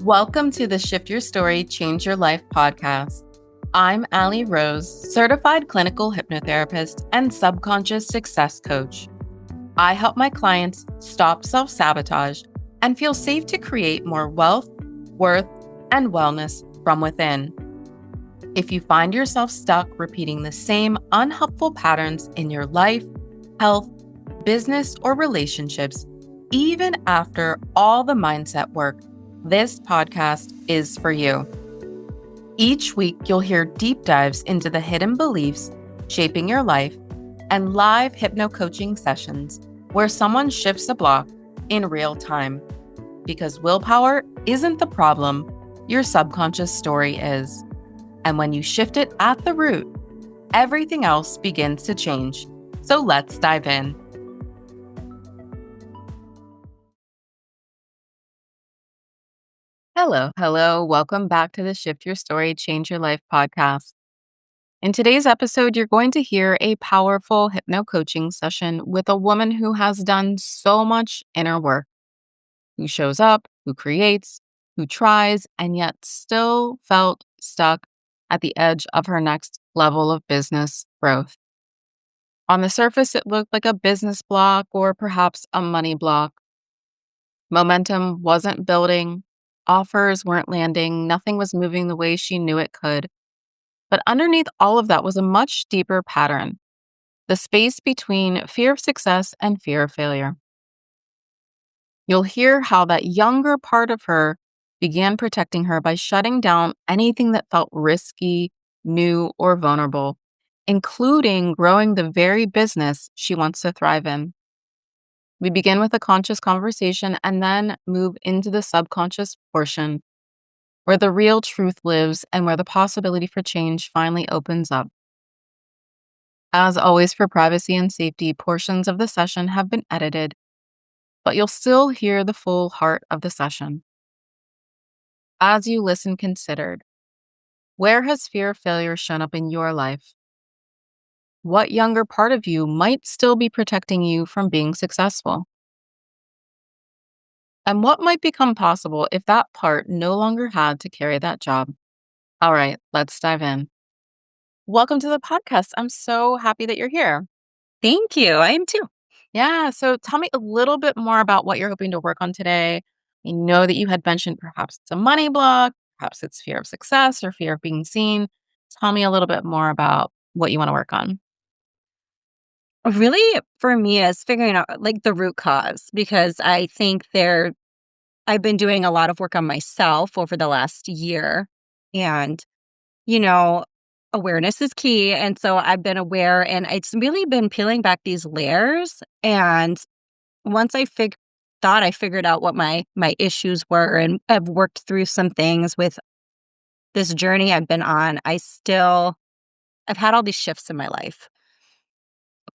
Welcome to the Shift Your Story, Change Your Life podcast. I'm Allie Rose, certified clinical hypnotherapist and subconscious success coach. I help my clients stop self-sabotage and feel safe to create more wealth, worth, and wellness from within. If you find yourself stuck repeating the same unhelpful patterns in your life, health, business, or relationships, even after all the mindset work, this podcast is for you. Each week, you'll hear deep dives into the hidden beliefs shaping your life and live hypnocoaching sessions where someone shifts a block in real time. Because willpower isn't the problem, your subconscious story is. And when you shift it at the root, everything else begins to change. So let's dive in. Hello. Welcome back to the Shift Your Story, Change Your Life podcast. In today's episode, you're going to hear a powerful hypnocoaching session with a woman who has done so much inner work, who shows up, who creates, who tries, and yet still felt stuck at the edge of her next level of business growth. On the surface, it looked like a business block or perhaps a money block. Momentum wasn't building, offers weren't landing, nothing was moving the way she knew it could. But underneath all of that was a much deeper pattern, the space between fear of success and fear of failure. You'll hear how that younger part of her began protecting her by shutting down anything that felt risky, new, or vulnerable, including growing the very business she wants to thrive in. We begin with a conscious conversation and then move into the subconscious portion where the real truth lives and where the possibility for change finally opens up. As always, for privacy and safety, portions of the session have been edited, but you'll still hear the full heart of the session. As you listen, consider, where has fear of failure shown up in your life? What younger part of you might still be protecting you from being successful? And what might become possible if that part no longer had to carry that job? All right, let's dive in. Welcome to the podcast. I'm so happy that you're here. Thank you. I am too. Yeah, so tell me a little bit more about what you're hoping to work on today. I know that you had mentioned perhaps it's a money block, perhaps it's fear of success or fear of being seen. Tell me a little bit more about what you want to work on. Really, for me, is figuring out like the root cause because I think I've been doing a lot of work on myself over the last year. And, you know, awareness is key. And so I've been aware and it's really been peeling back these layers. And once thought I figured out what my issues were and I've worked through some things with this journey I've been on, I've had all these shifts in my life.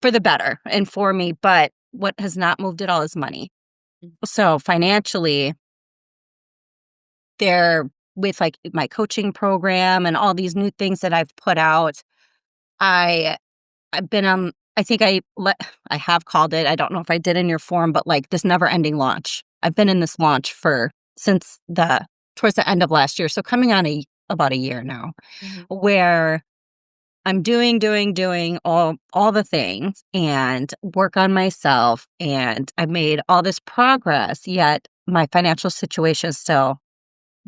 For the better and for me, but what has not moved at all is money. Mm. So financially, there with like my coaching program and all these new things that I've put out, I I've been I think I have called it, I don't know if I did in your form, but like this never ending launch. I've been in this launch since the towards the end of last year. So coming on about a year now, Mhm. where I'm doing all the things and work on myself, and I've made all this progress, yet my financial situation still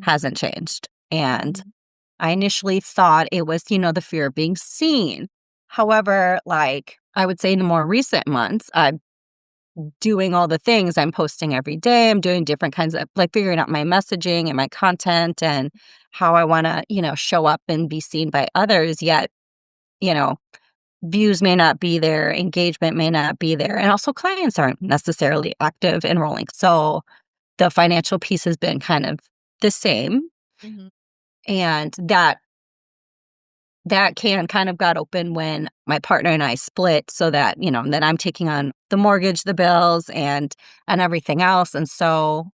hasn't changed. And Mhm. I initially thought it was, the fear of being seen. However, like I would say in the more recent months, I'm doing all the things. I'm posting every day. I'm doing different kinds of like figuring out my messaging and my content and how I want to, show up and be seen by others. Yet, you know, views may not be there, engagement may not be there, and also clients aren't necessarily active enrolling. So the financial piece has been kind of the same, Mhm. and that can kind of got open when my partner and I split, so that then I'm taking on the mortgage, the bills, and everything else, and so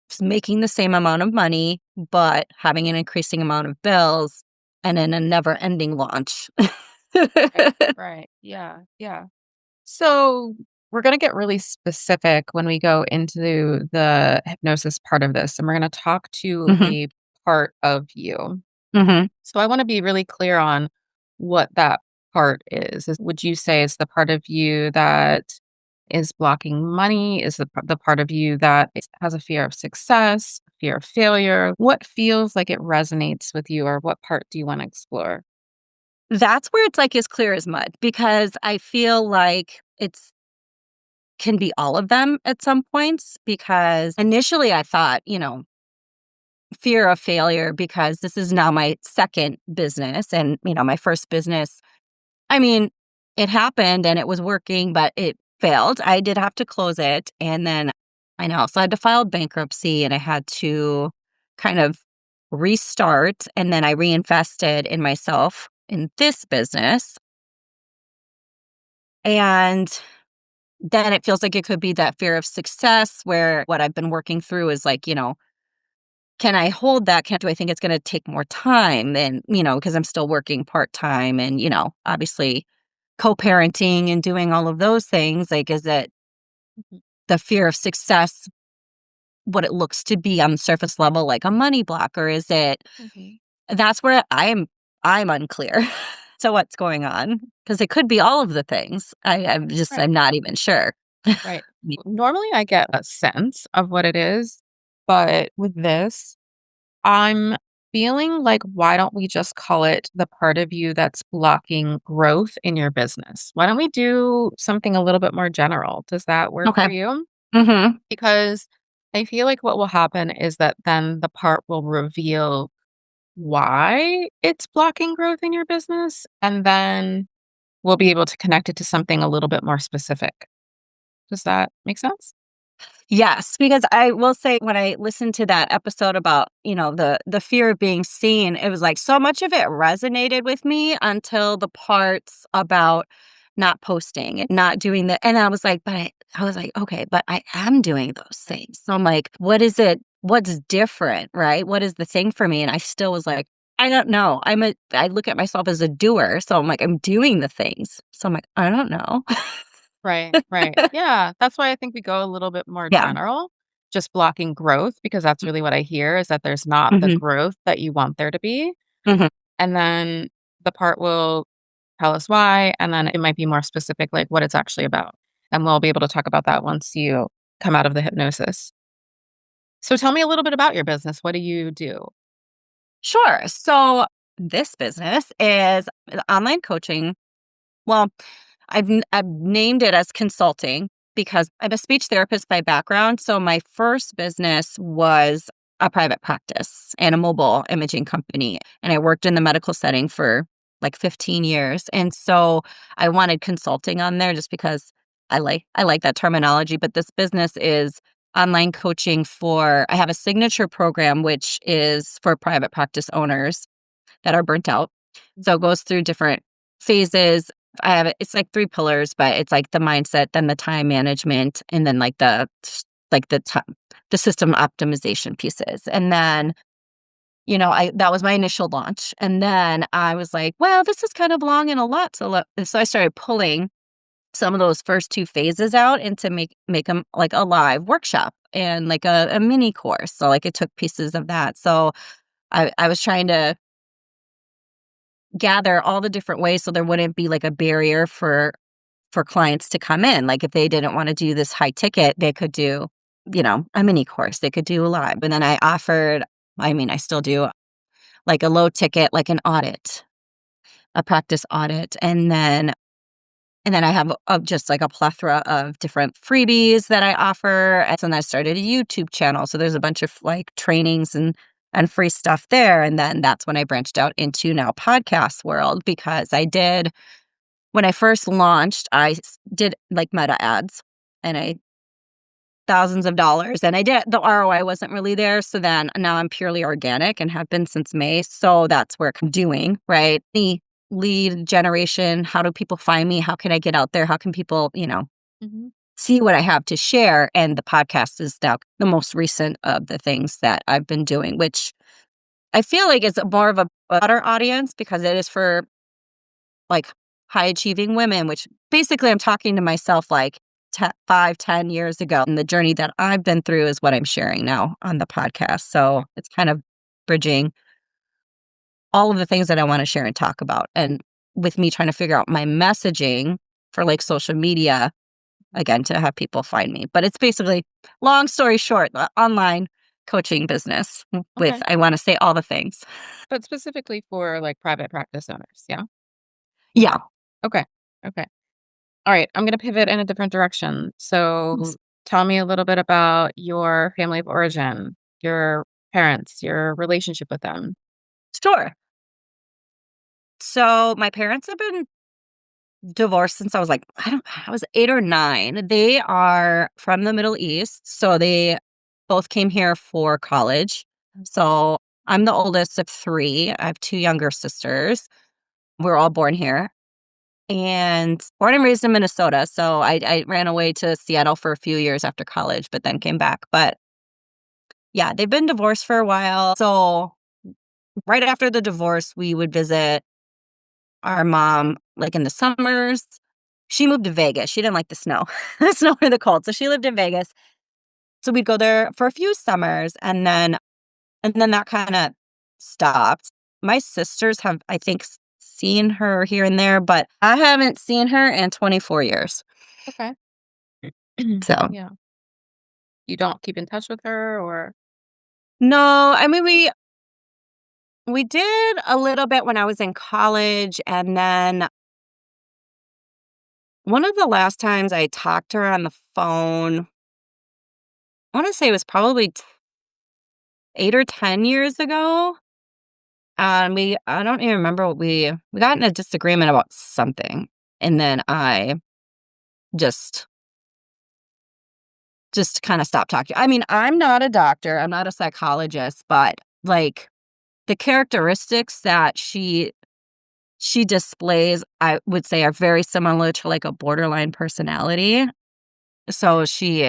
just making the same amount of money, but having an increasing amount of bills, and in a never-ending launch. Right. Right. Yeah. Yeah. So we're going to get really specific when we go into the hypnosis part of this, and we're going to talk to Mhm. a part of you. Mhm. So I want to be really clear on what that part would you say is the part of you that is blocking money? Is the part of you that has a fear of success, fear of failure? What feels like it resonates with you, or what part do you want to explore? That's where it's, like, as clear as mud because I feel like it's can be all of them at some points because initially I thought, fear of failure because this is now my second business and, my first business, I mean, it happened and it was working, but it failed. I did have to close it, and then I also had to file bankruptcy, and I had to kind of restart, and then I reinvested in myself in this business, and then it feels like it could be that fear of success where what I've been working through is like, can I hold that? Do I think it's gonna take more time than, because I'm still working part-time and, obviously co-parenting and doing all of those things, like, is it Mhm. the fear of success, what it looks to be on the surface level, like a money block, or is it Mhm. that's where I'm unclear. So what's going on? Because it could be all of the things. Right. I'm not even sure. Right. Ye Normally, I get a sense of what it is, but with this, I'm feeling like, why don't we just call it the part of you that's blocking growth in your business? Why don't we do something a little bit more general? Does that work Okay. for you? Mhm. Because I feel like what will happen is that then the part will reveal why it's blocking growth in your business, and then we'll be able to connect it to something a little bit more specific. Does that make sense? Yes, because I will say when I listened to that episode about, the fear of being seen, it was like so much of it resonated with me until the parts about not posting and not doing the and I was like, I was like, okay, but I am doing those things. So I'm like, what is it? What's different, right? What is the thing for me? And I still was like, I don't know. I look at myself as a doer. So I'm like, I'm doing the things. So I'm like, I don't know. Right, right. Yeah, that's why I think we go a little bit more Yeah. general, just blocking growth, because that's really what I hear is that there's not the Hmm. growth that you want there to be. Hmm. And then the part will tell us why, and then it might be more specific, like what it's actually about. And we'll be able to talk about that once you come out of the hypnosis. So tell me a little bit about your business. What do you do? Sure. So this business is online coaching. Well, I've named it as consulting because I'm a speech therapist by background. So my first business was a private practice and a mobile imaging company, and I worked in the medical setting for like 15 years. And so I wanted consulting on there just because I like that terminology. But this business is online coaching for. I have a signature program which is for private practice owners that are burnt out. So it goes through different phases. It's like 3 pillars, but it's like the mindset, then the time management, and then like the system optimization pieces. And then, I that was my initial launch. And then I was like, well, this is kind of long and a lot. So I started pulling some of those first 2 phases out and to make them like a live workshop and like a mini course. So like it took pieces of that. So I was trying to gather all the different ways so there wouldn't be like a barrier for clients to come in. Like if they didn't want to do this high ticket, they could do, a mini course. They could do a live. And then I still do like a low ticket, like an audit, a practice audit. And then I have just like a plethora of different freebies that I offer. And then I started a YouTube channel. So there's a bunch of like trainings and free stuff there. And then that's when I branched out into now podcast world because I did when I first launched, did like meta ads and I thousands of dollars and I did the ROI wasn't really there. So then now I'm purely organic and have been since May. So that's where I'm doing, right? The lead generation. How do people find me? How can I get out there? How can people, Mhm. see what I have to share? And the podcast is now the most recent of the things that I've been doing, which I feel like it's more of a broader audience because it is for like high achieving women, which basically I'm talking to myself like, 5, 10 years ago. And the journey that I've been through is what I'm sharing now on the podcast. So it's kind of bridging all of the things that I want to share and talk about. And with me trying to figure out my messaging for like social media, again, to have people find me. But it's basically, long story short, online coaching business with, Okay. I want to say all the things. But specifically for like private practice owners. Yeah. Yeah. Okay. Okay. All right. I'm going to pivot in a different direction. So tell me a little bit about your family of origin, your parents, your relationship with them. Sure. So my parents have been divorced since I was like, I was 8 or 9. They are from the Middle East, so they both came here for college. So I'm the oldest of 3. I have 2 younger sisters. We're all born here and born and raised in Minnesota. So I ran away to Seattle for a few years after college, but then came back. But yeah, they've been divorced for a while. So right after the divorce, we would visit our mom, like, in the summers. She moved to Vegas. She didn't like the snow, the snow or the cold, so she lived in Vegas. So we'd go there for a few summers, and then that kinda stopped. My sisters have, I think, seen her here and there, but I haven't seen her in 24 years. Okay. So Yeah. You don't keep in touch with her or no, I mean, we did a little bit when I was in college, and then one of the last times I talked to her on the phone, I wanna say it was probably 8 or 10 years ago, and I don't even remember what we got in a disagreement about something, and then I just kinda stopped talking. I mean, I'm not a doctor, I'm not a psychologist, but, like, the characteristics that she displays, I would say, are very similar to, like, a borderline personality. So she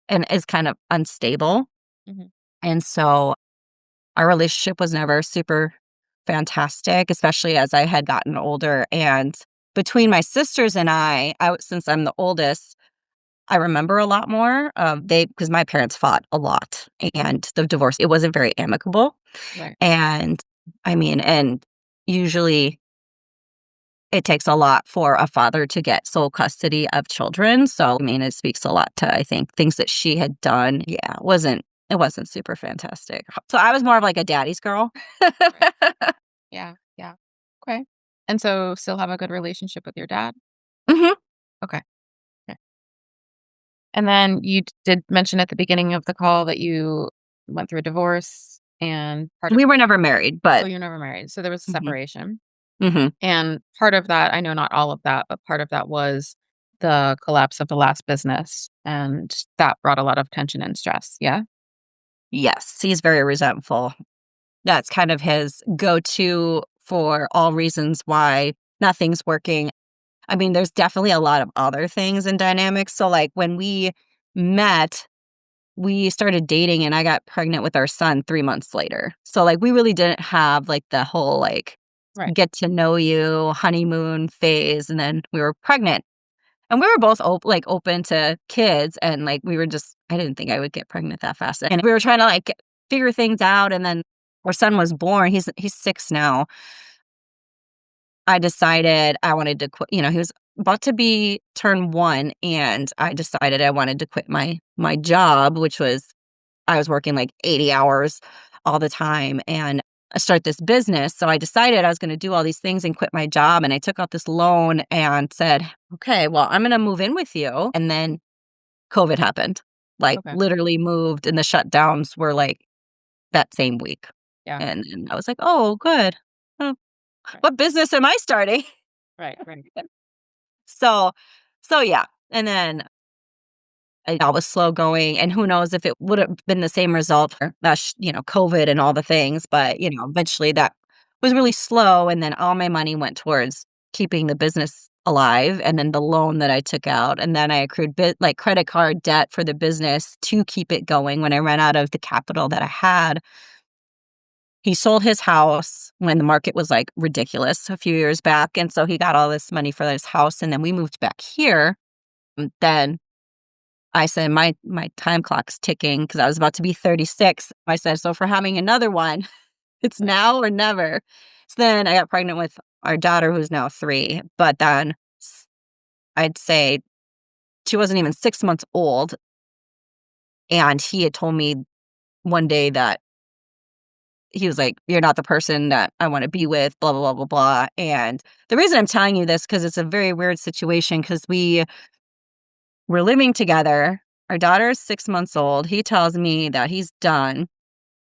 and is kind of unstable, Mhm. and so our relationship was never super fantastic, especially as I had gotten older, and between my sisters and since I'm the oldest, I remember a lot more. They because my parents fought a lot, and the divorce, it wasn't very amicable, Right. and, I mean, and usually it takes a lot for a father to get sole custody of children, so, I mean, it speaks a lot to, I think, things that she had done. Yeah, it wasn't super fantastic. So I was more of like a daddy's girl. Right. Yeah. Yeah. Okay. And so still have a good relationship with your dad? Mhm. Okay. Okay. And then you did mention at the beginning of the call that you went through a divorce and part of We were never married, oh, but you're never married. So there was a mhm, separation. mhm. And part of that, I know not all of that, but part of that was the collapse of the last business. And that brought a lot of tension and stress. Yeah. Yes, he's very resentful. That's kind of his go-to for all reasons why nothing's working. I mean, there's definitely a lot of other things and dynamics. So, like, when we met, we started dating and I got pregnant with our son 3 months later. So, like, we really didn't have, like, the whole, like, Right. get to know you honeymoon phase, and then we were pregnant. And we were both open to kids, and, like, we were just I didn't think I would get pregnant that fast, and we were trying to, like, figure things out, and then our son was born. He's 6 now. I decided I wanted to quit. He was about to be turn 1, and I decided I wanted to quit my job, which was I was working, like, 80 hours all the time, and start this business. So I decided I was gonna do all these things and quit my job, and I took out this loan and said, "Okay, well, I'm gonna move in with you," and then COVID happened. Like, Okay. literally moved, and the shutdowns were, like, that same week, Yeah. and I was like, "Oh, good. Oh, Right. what business am I starting?" Right. Right. So yeah, and then I was slow going, and who knows if it would have been the same result for COVID and all the things, but, eventually that was really slow, and then all my money went towards keeping the business alive, and then the loan that I took out, and then I accrued like, credit card debt for the business to keep it going when I ran out of the capital that I had. He sold his house when the market was, like, ridiculous a few years back, and so he got all this money for this house, and then we moved back here, then I said, my time clock's ticking because I was about to be 36. I said, "So for having another one, it's now or never." So then I got pregnant with our daughter who's now 3, but then I'd say she wasn't even 6 months old, and he had told me one day that he was like, "You're not the person that I wanna be with, blah, blah, blah, blah, blah," and the reason I'm telling you this because it's a very weird situation because we're living together. Our daughter is 6 months old. He tells me that he's done.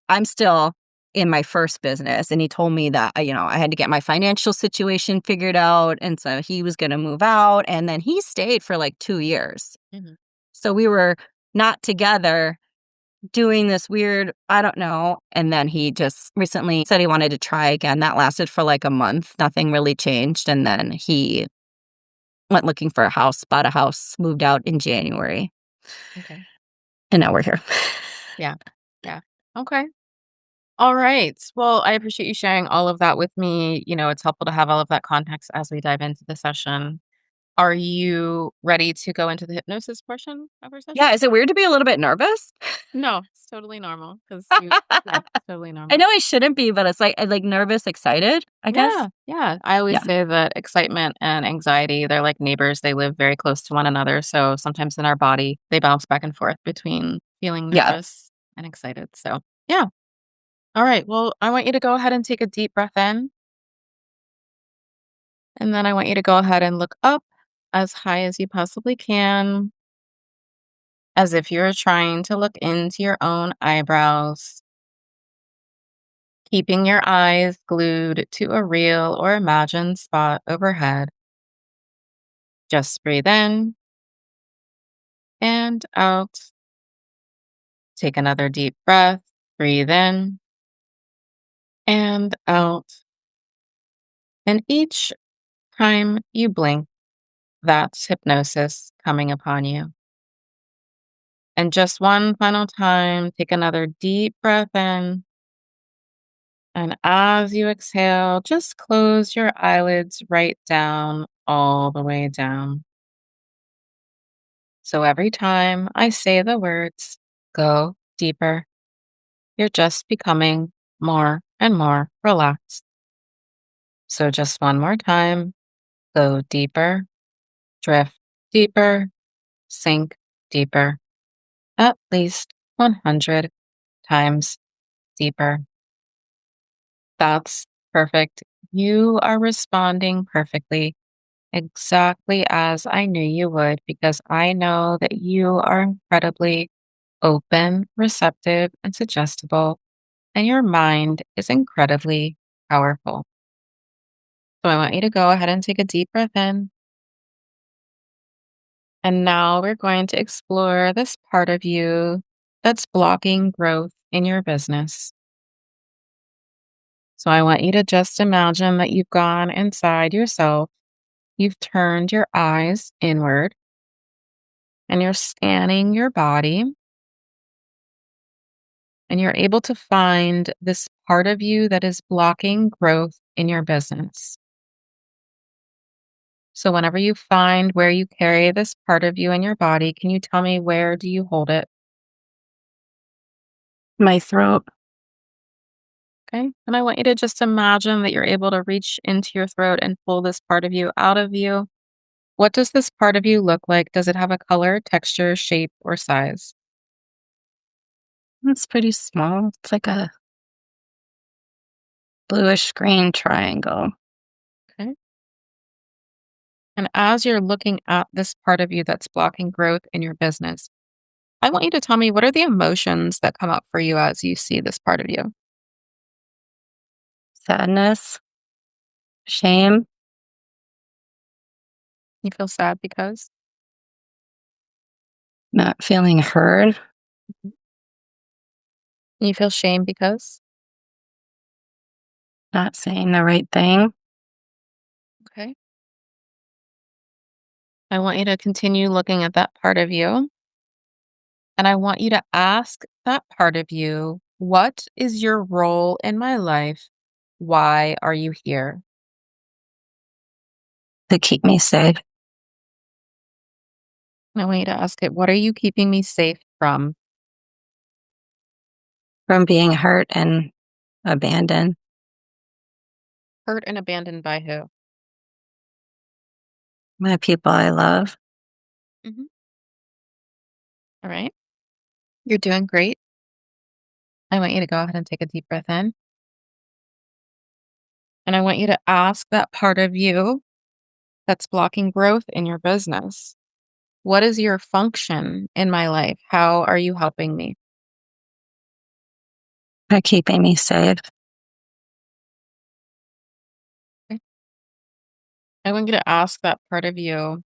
I'm still in my first business, and he told me that, I had to get my financial situation figured out, and so he was gonna move out, and then he stayed for, like, 2 years. Mhm. So we were not together doing this weird I don't know, and then he just recently said he wanted to try again. That lasted for, like, a month. Nothing really changed, and then he went looking for a house, bought a house, moved out in January, Okay. and now we're here. Yeah. Yeah. Okay. All right. Well, I appreciate you sharing all of that with me. It's helpful to have all of that context as we dive into the session. Are you ready to go into the hypnosis portion of our session? Yeah, is it weird to be a little bit nervous? No, it's totally normal because yeah, it's totally I normal. know I shouldn't be, but it's like nervous, excited, I guess? Yeah, yeah. I always Yeah. say that excitement and anxiety, they're like neighbors. They live very close to one another. So sometimes in our body, they bounce back and forth between feeling Yeah. nervous and excited. So, yeah. All right. Well, I want you to go ahead and take a deep breath in. And then I want you to go ahead and look up as high as you possibly can, as if you're trying to look into your own eyebrows, keeping your eyes glued to a real or imagined spot overhead. Just breathe in and out. Take another deep breath. Breathe in and out. And each time you blink, that's hypnosis coming upon you. And just one final time, take another deep breath in. And as you exhale, just close your eyelids right down, all the way down. So every time I say the words, go deeper, you're just becoming more and more relaxed. So just one more time, go deeper, drift deeper, sink deeper, at least 100 times deeper. That's perfect. You are responding perfectly, exactly as I knew you would, because I know that you are incredibly open, receptive, and suggestible, and your mind is incredibly powerful. So I want you to go ahead and take a deep breath in. And now we're going to explore this part of you that's blocking growth in your business. So I want you to just imagine that you've gone inside yourself, you've turned your eyes inward, and you're scanning your body, and you're able to find this part of you that is blocking growth in your business. So whenever you find where you carry this part of you in your body, can you tell me where do you hold it? My throat. Okay. And I want you to just imagine that you're able to reach into your throat and pull this part of you out of you. What does this part of you look like? Does it have a color, texture, shape, or size? It's pretty small. It's like a bluish green triangle. Okay. And as you're looking at this part of you that's blocking growth in your business, I want you to tell me what are the emotions that come up for you as you see this part of you? Sadness, shame, You feel sad because? not feeling heard, Mhm. You feel shame because? not saying the right thing. Okay. I want you to continue looking at that part of you. And I want you to ask that part of you, what is your role in my life? Why are you here? To keep me safe. I want you to ask it, what are you keeping me safe from? from being hurt and abandoned. Hurt and abandoned by who? My people I love. Hmm. All right. You're doing great. I want you to go ahead and take a deep breath in. And I want you to ask that part of you that's blocking growth in your business. What is your function in my life? How are you helping me? By keeping me safe. Okay. I want you to ask that part of you,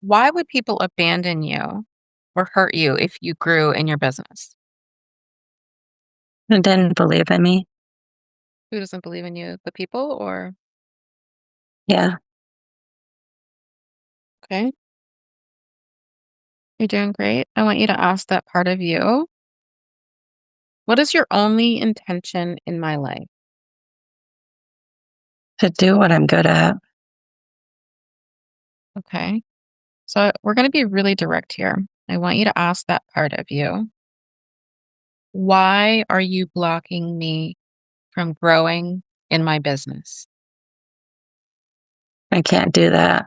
why would people abandon you or hurt you if you grew in your business? And didn't believe in me. Who doesn't believe in you? The people or Yeah. okay, you're doing great. I want you to ask that part of you, what is your only intention in my life? To do what I'm good at. Okay. So we're going to be really direct here. I want you to ask that part of you, why are you blocking me from growing in my business? I can't do that.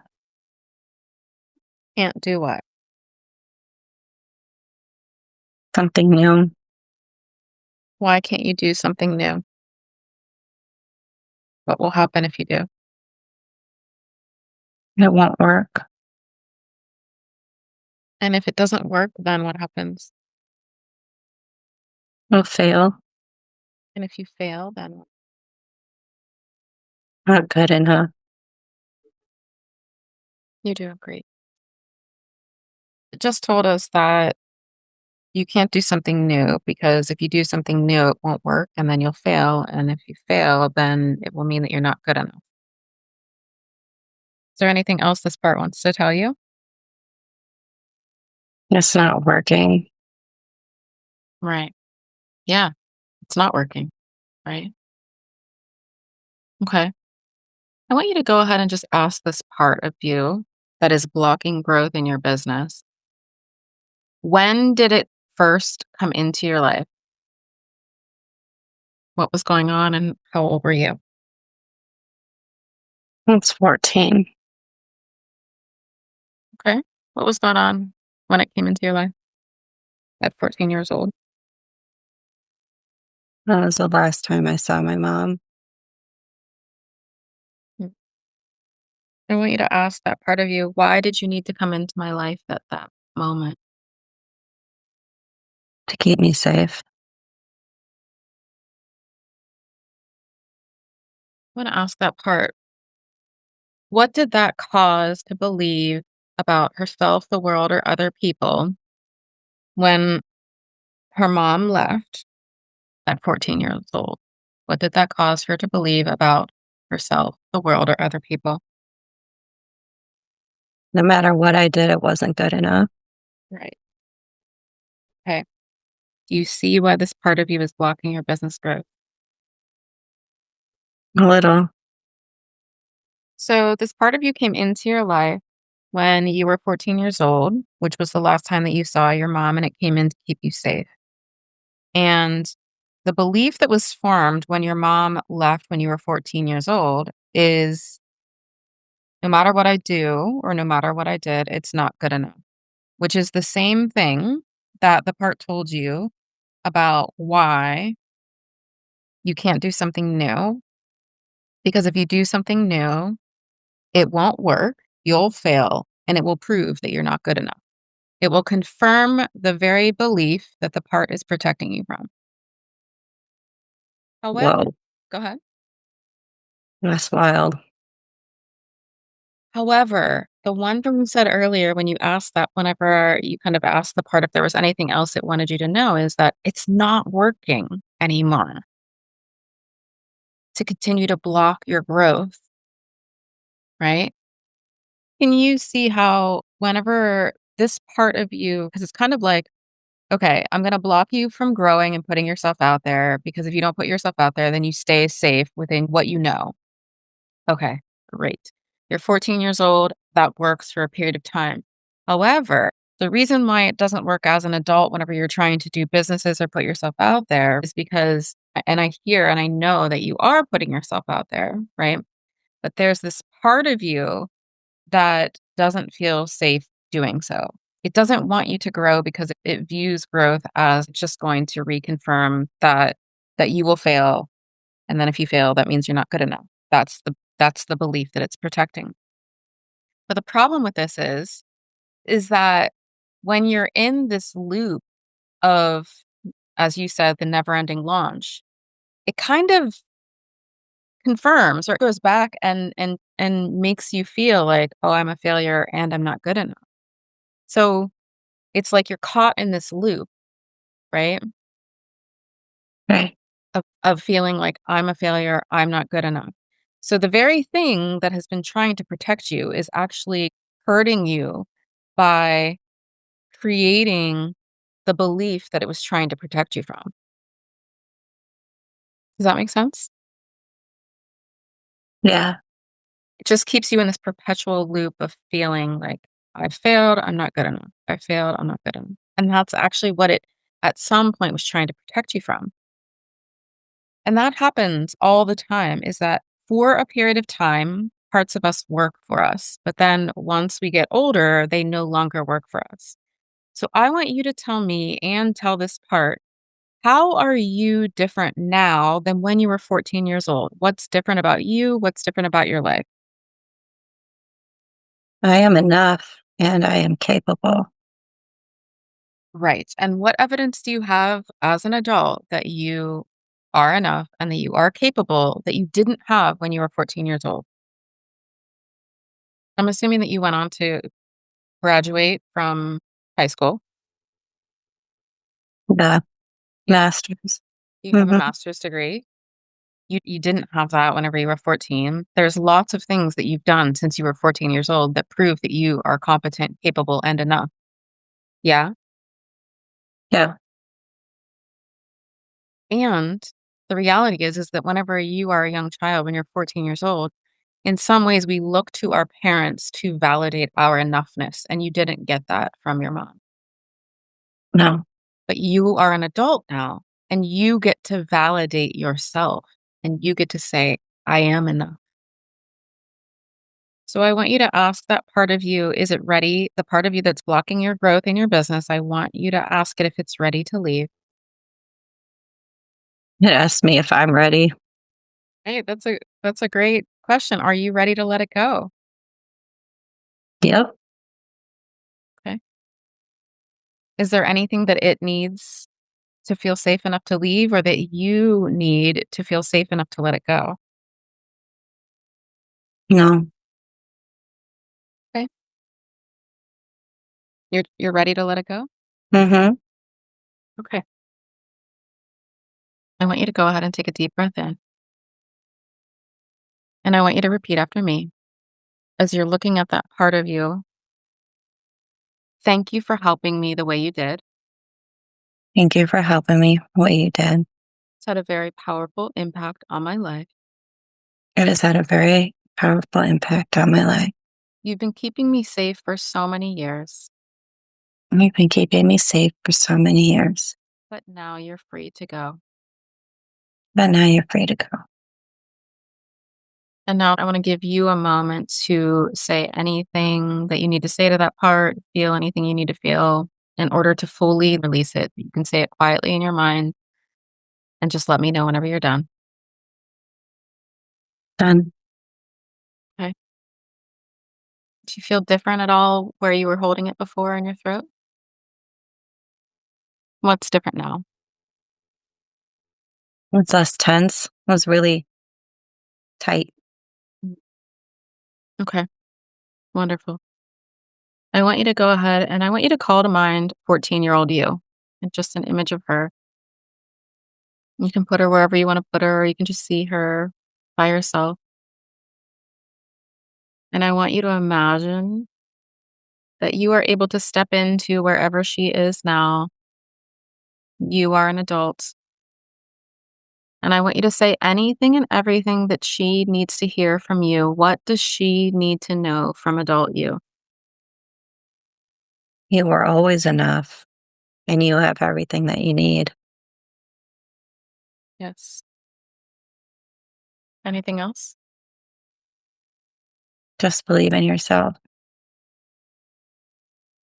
Can't do what? Something new. Why can't you do something new? What will happen if you do? It won't work. And if it doesn't work, then what happens? Will fail. And if you fail, then what? Not good enough. You're doing great. It just told us that you can't do something new because if you do something new, it won't work and then you'll fail. And if you fail, then it will mean that you're not good enough. Is there anything else this part wants to tell you? It's not working. Right. Yeah, it's not working. Right. Okay. I want you to go ahead and just ask this part of you that is blocking growth in your business. When did it first come into your life? What was going on and how old were you? It's 14. Okay. What was going on when it came into your life at 14 years old? That was the last time I saw my mom. Mm. I want you to ask that part of you, why did you need to come into my life at that moment? To keep me safe. I want to ask that part. What did that cause to believe about herself, the world, or other people when her mom left at 14 years old? What did that cause her to believe about herself, the world, or other people? No matter what I did, it wasn't good enough. Right. Okay. Do you see why this part of you is blocking your business growth? A little. So, this part of you came into your life when you were 14 years old, which was the last time that you saw your mom, and it came in to keep you safe. And the belief that was formed when your mom left when you were 14 years old is no matter what I do or no matter what I did, it's not good enough, which is the same thing that the part told you about why you can't do something new. Because if you do something new, it won't work, you'll fail, and it will prove that you're not good enough. It will confirm the very belief that the part is protecting you from. However, Whoa. go ahead. That's wild. However, the one thing you said earlier when you asked that, whenever you kind of asked the part if there was anything else it wanted you to know, is that it's not working anymore to continue to block your growth, right? Can you see how whenever this part of you, because it's kind of like, okay, I'm going to block you from growing and putting yourself out there because if you don't put yourself out there, then you stay safe within what you know. Okay, great. You're 14 years old. That works for a period of time. However, the reason why it doesn't work as an adult whenever you're trying to do businesses or put yourself out there is because, and I hear and I know that you are putting yourself out there, right? But there's this part of you that doesn't feel safe doing so. It doesn't want you to grow because it views growth as just going to reconfirm that you will fail, and then if you fail, that means you're not good enough. That's the belief that it's protecting. But the problem with this is that when you're in this loop of, as you said, the never-ending launch, it kind of confirms or it goes back and makes you feel like, "Oh, I'm a failure and I'm not good enough." So, it's like you're caught in this loop, right? Right. Of feeling like, "I'm a failure, I'm not good enough." So, the very thing that has been trying to protect you is actually hurting you by creating the belief that it was trying to protect you from. Does that make sense? Yeah. It just keeps you in this perpetual loop of feeling like, "I failed, I'm not good enough. I failed, I'm not good enough." And that's actually what it, at some point, was trying to protect you from. And that happens all the time, is that for a period of time, parts of us work for us. But then once we get older, they no longer work for us. So I want you to tell me and tell this part, how are you different now than when you were 14 years old? What's different about you? What's different about your life? I am enough and I am capable. Right. And what evidence do you have as an adult that you are enough and that you are capable that you didn't have when you were 14 years old? I'm assuming that you went on to graduate from high school. The You masters. you have a Mhm. master's degree. You didn't have that whenever you were 14. There's lots of things that you've done since you were 14 years old that prove that you are competent, capable, and enough. Yeah? Yeah. And the reality is that whenever you are a young child, when you're 14 years old, in some ways we look to our parents to validate our enoughness, and you didn't get that from your mom. No. But you are an adult now, and you get to validate yourself, and you get to say, "I am enough." So I want you to ask that part of you, is it ready? The part of you that's blocking your growth in your business, I want you to ask it if it's ready to leave. It asked me if I'm ready. Hey, that's a great question. Are you ready to let it go? Yep. Okay. Is there anything that it needs to feel safe enough to leave or that you need to feel safe enough to let it go? No. Okay. You're ready to let it go? Mhm. Okay. I want you to go ahead and take a deep breath in. And I want you to repeat after me as you're looking at that part of you. Thank you for helping me the way you did. Thank you for helping me what you did. It's had a very powerful impact on my life. It has had a very powerful impact on my life. You've been keeping me safe for so many years, You've been keeping me safe for so many years, but now you're free to go. but now you're free to go. And now I want to give you a moment to say anything that you need to say to that part, feel anything you need to feel in order to fully release it. You can say it quietly in your mind and just let me know whenever you're done. Done. Okay. Do you feel different at all where you were holding it before in your throat? What's different now? It's less tense. It was really tight. Mm. Okay. Wonderful. I want you to go ahead and I want you to call to mind 14-year-old you and just an image of her. You can put her wherever you want to put her, or you can just see her by herself. And I want you to imagine that you are able to step into wherever she is now. You are an adult. And I want you to say anything and everything that she needs to hear from you. What does she need to know from adult you? You are always enough, and you have everything that you need. Yes. Anything else? Just believe in yourself.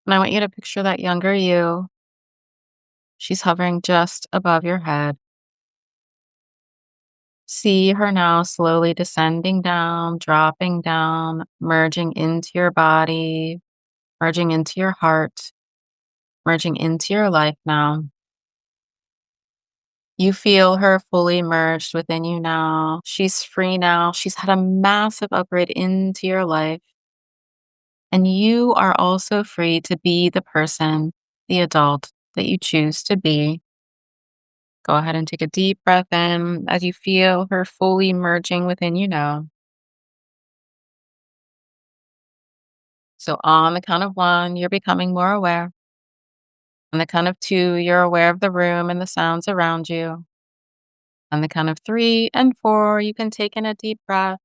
And I want you to picture that younger you. She's hovering just above your head. See her now slowly descending down, dropping down, merging into your body, merging into your heart, merging into your life now. You feel her fully merged within you now. She's free now. She's had a massive upgrade into your life. And you are also free to be the person, the adult that you choose to be. Go ahead and take a deep breath in as you feel her fully merging within you now. So, on the count of one, you're becoming more aware. On the count of two, you're aware of the room and the sounds around you. On the count of three and four, you can take in a deep breath.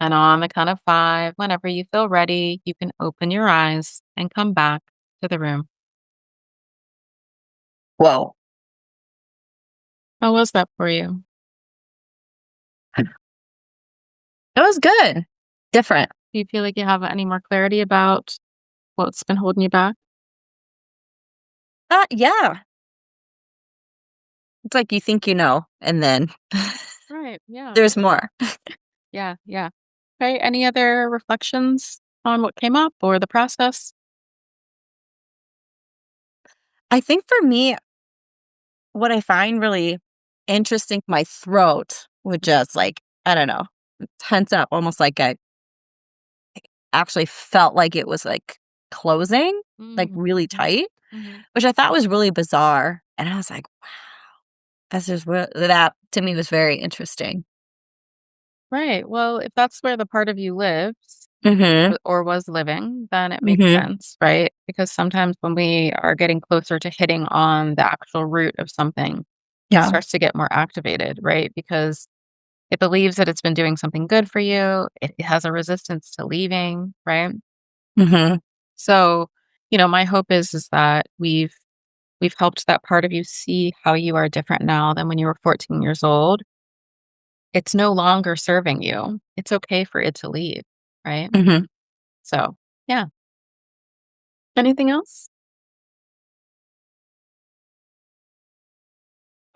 And on the count of five, whenever you feel ready, you can open your eyes and come back to the room. Whoa. How was that for you? It was good. Different. Do you feel like you have any more clarity about what's been holding you back? Yeah. It's like you think you know, and then Right. Yeah. there's more. Yeah. Yeah. Okay. Any other reflections on what came up or the process? I think for me, what I find really interesting, my throat would just like, I don't know, tense up almost like I actually felt like it was like closing, like Mm-hmm. really tight, Hmm. which I thought was really bizarre. And I was like, wow, that to me was very interesting. Right. Well, if that's where the part of you lives Mhm. or was living, then it makes Mhm. sense, right? Because sometimes when we are getting closer to hitting on the actual root of something, it Yeah. starts to get more activated, right? Because it believes that it's been doing something good for you. It has a resistance to leaving, right? Mhm. So, my hope is that we've helped that part of you see how you are different now than when you were 14 years old. It's no longer serving you. It's okay for it to leave, right? Mhm. So, yeah. Anything else?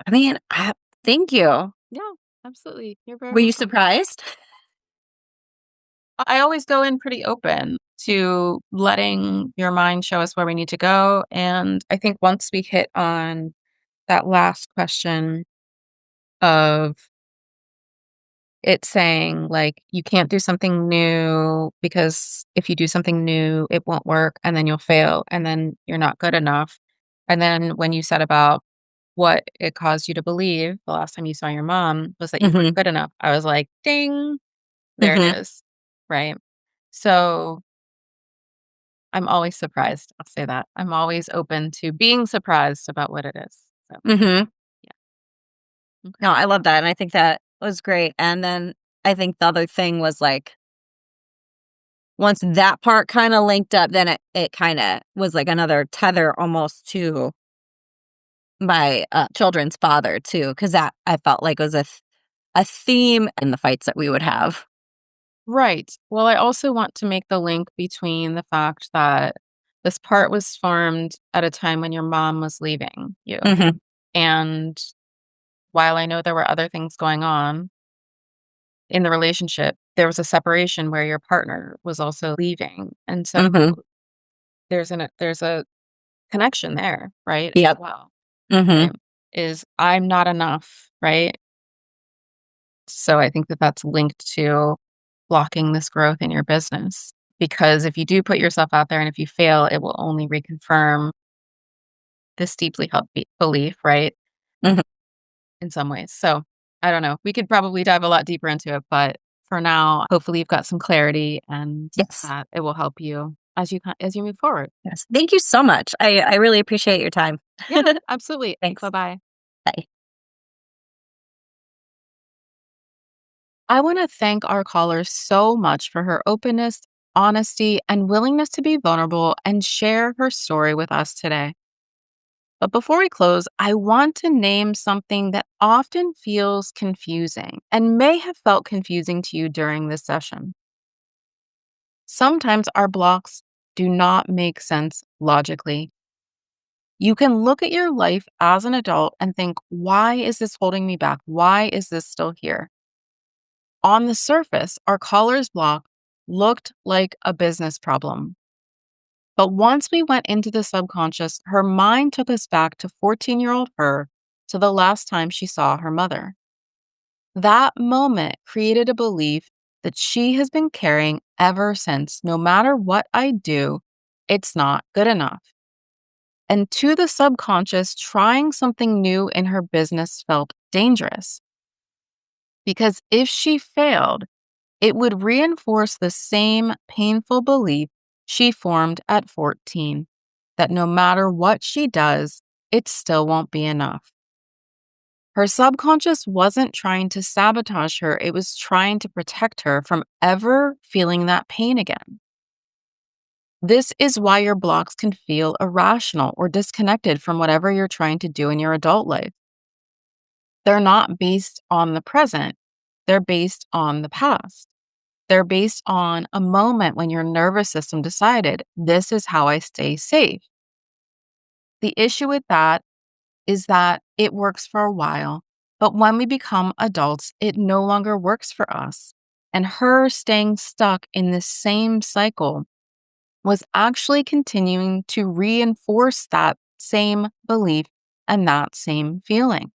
I mean, thank you. Yeah, absolutely. You're very Were you welcome. surprised? I always go in pretty open to letting your mind show us where we need to go. And I think once we hit on that last question of it saying, like, you can't do something new because if you do something new, it won't work and then you'll fail and then you're not good enough. And then when you said about what it caused you to believe the last time you saw your mom was that you weren't Mhm. good enough, I was like, ding, there it Mhm. is. Right. So I'm always surprised. I'll say that. I'm always open to being surprised about what it is. So, Mhm. yeah. No, Okay. I love that, and I think that was great, and then I think the other thing was, like, once that part kinda linked up, then it kinda was like another tether almost to my, children's father too, because that I felt like was a theme in the fights that we would have. Right. Well, I also want to make the link between the fact that this part was formed at a time when your mom was leaving you. Mhm. And while I know there were other things going on in the relationship, there was a separation where your partner was also leaving. And so Mhm. there's a connection there, right? As Yep. well. Mhm. Right. Is I'm not enough, right? So I think that that's linked to blocking this growth in your business. Because if you do put yourself out there and if you fail, it will only reconfirm this deeply held belief, right? Mhm. In some ways. So I don't know. We could probably dive a lot deeper into it, but for now, hopefully you've got some clarity and Yes. that it will help you as you move forward. Yes. Thank you so much. I really appreciate your time. Yeah, absolutely. Bye Thanks. bye. Bye. I want to thank our caller so much for her openness honesty, and willingness to be vulnerable and share her story with us today. But before we close, I want to name something that often feels confusing and may have felt confusing to you during this session. Sometimes our blocks do not make sense logically. You can look at your life as an adult and think, why is this holding me back? Why is this still here? On the surface, our caller's block looked like a business problem. But once we went into the subconscious, her mind took us back to 14-year-old her, to the last time she saw her mother. That moment created a belief that she has been carrying ever since. No matter what I do, it's not good enough. And to the subconscious, trying something new in her business felt dangerous because if she failed, it would reinforce the same painful belief she formed at 14, that no matter what she does, it still won't be enough. Her subconscious wasn't trying to sabotage her, it was trying to protect her from ever feeling that pain again. This is why your blocks can feel irrational or disconnected from whatever you're trying to do in your adult life. They're not based on the present, they're based on the past. They're based on a moment when your nervous system decided, this is how I stay safe. The issue with that is that it works for a while, but when we become adults, it no longer works for us. And her staying stuck in this same cycle was actually continuing to reinforce that same belief and that same feeling.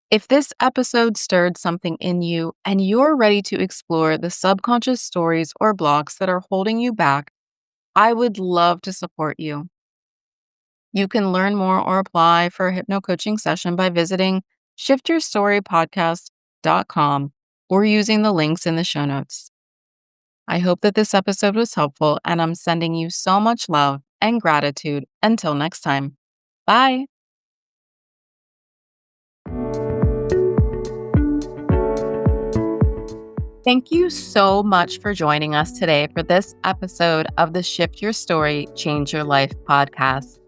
If this episode stirred something in you and you're ready to explore the subconscious stories or blocks that are holding you back, I would love to support you. You can learn more or apply for a hypnocoaching session by visiting shiftyourstorypodcast.com or using the links in the show notes. I hope that this episode was helpful, and I'm sending you so much love and gratitude. Until next time. Bye. Thank you so much for joining us today for this episode of the Shift Your Story, Change Your Life podcast.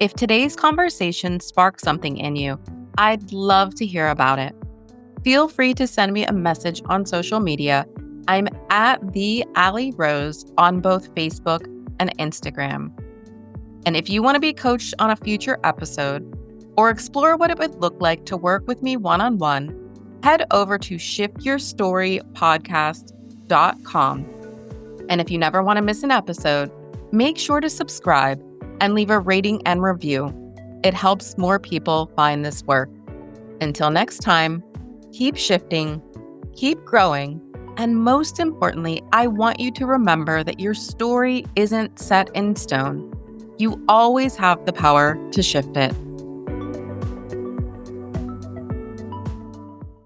If today's conversation sparked something in you, I'd love to hear about it. Feel free to send me a message on social media. I'm at the Allie Rose on both Facebook and Instagram. And if you want to be coached on a future episode or explore what it would look like to work with me one-on-one, head over to shiftyourstorypodcast.com. And if you never want to miss an episode, make sure to subscribe and leave a rating and review. It helps more people find this work. Until next time, keep shifting, keep growing, and most importantly, I want you to remember that your story isn't set in stone. You always have the power to shift it.